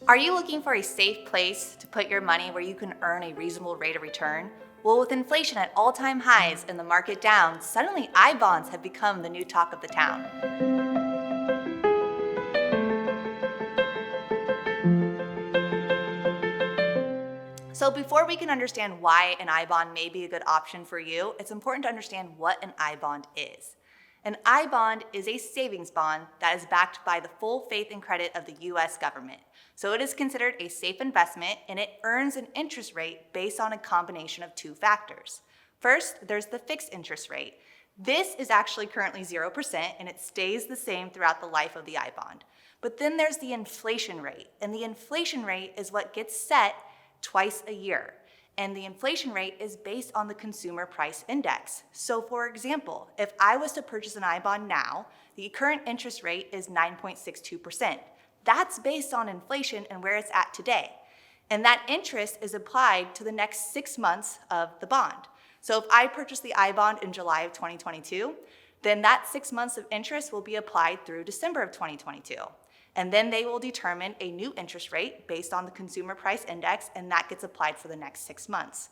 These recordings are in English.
Are you looking for a safe place to put your money where you can earn a reasonable rate of return? Well, with inflation at all-time highs and the market down, suddenly iBonds have become the new talk of the town. So before we can understand why an iBond may be a good option for you, it's important to understand what an iBond is. An iBond is a savings bond that is backed by the full faith and credit of the U.S. government. So it is considered a safe investment, and it earns an interest rate based on a combination of two factors. First, there's the fixed interest rate. This is actually currently 0%, and it stays the same throughout the life of the iBond. But then there's the inflation rate, and the inflation rate is what gets set twice a year. And the inflation rate is based on the consumer price index. So for example, if I was to purchase an iBond now, the current interest rate is 9.62%. That's based on inflation and where it's at today. And that interest is applied to the next 6 months of the bond. So if I purchase the iBond in July of 2022, then that 6 months of interest will be applied through December of 2022. And then they will determine a new interest rate based on the consumer price index, and that gets applied for the next 6 months.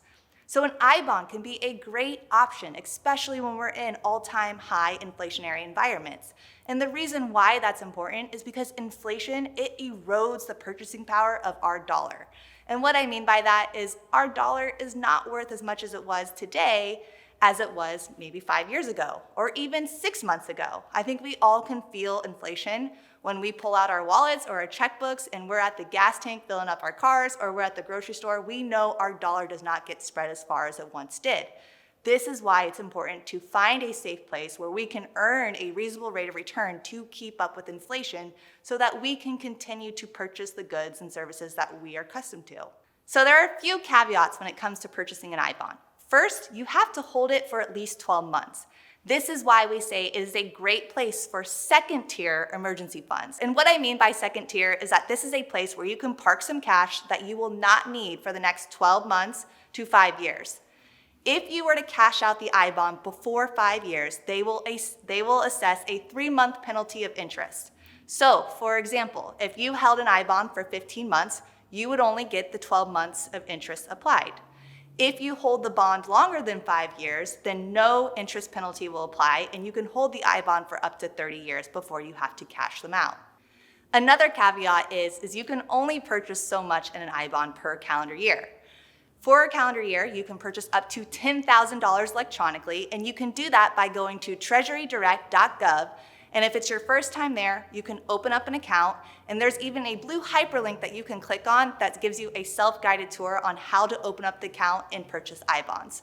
So an iBond can be a great option, especially when we're in all-time high inflationary environments. And the reason why that's important is because inflation, it erodes the purchasing power of our dollar. And what I mean by that is our dollar is not worth as much as it was today as it was maybe 5 years ago, or even 6 months ago. I think we all can feel inflation when we pull out our wallets or our checkbooks and we're at the gas tank filling up our cars, or we're at the grocery store. We know our dollar does not get spread as far as it once did. This is why it's important to find a safe place where we can earn a reasonable rate of return to keep up with inflation so that we can continue to purchase the goods and services that we are accustomed to. So there are a few caveats when it comes to purchasing an iBond. First, you have to hold it for at least 12 months. This is why we say it is a great place for second-tier emergency funds. And what I mean by second tier is that this is a place where you can park some cash that you will not need for the next 12 months to 5 years. If you were to cash out the iBond before 5 years, they will assess a 3-month penalty of interest. So, for example, if you held an iBond for 15 months, you would only get the 12 months of interest applied. If you hold the bond longer than 5 years, then no interest penalty will apply, and you can hold the iBond for up to 30 years before you have to cash them out. Another caveat is you can only purchase so much in an iBond per calendar year. For a calendar year, you can purchase up to $10,000 electronically, and you can do that by going to TreasuryDirect.gov. And if it's your first time there, you can open up an account, and there's even a blue hyperlink that you can click on that gives you a self-guided tour on how to open up the account and purchase iBonds.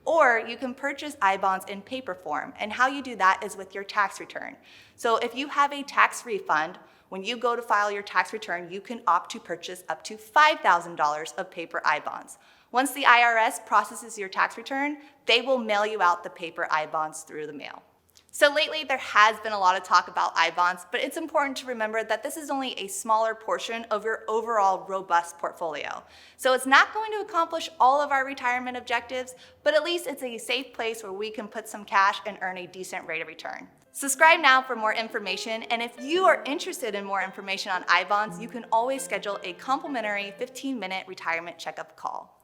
Or you can purchase iBonds in paper form, and how you do that is with your tax return. So if you have a tax refund, when you go to file your tax return, you can opt to purchase up to $5,000 of paper iBonds. Once the IRS processes your tax return, they will mail you out the paper iBonds through the mail. So lately, there has been a lot of talk about iBonds, but it's important to remember that this is only a smaller portion of your overall robust portfolio. So it's not going to accomplish all of our retirement objectives, but at least it's a safe place where we can put some cash and earn a decent rate of return. Subscribe now for more information, and if you are interested in more information on iBonds, you can always schedule a complimentary 15-minute retirement checkup call.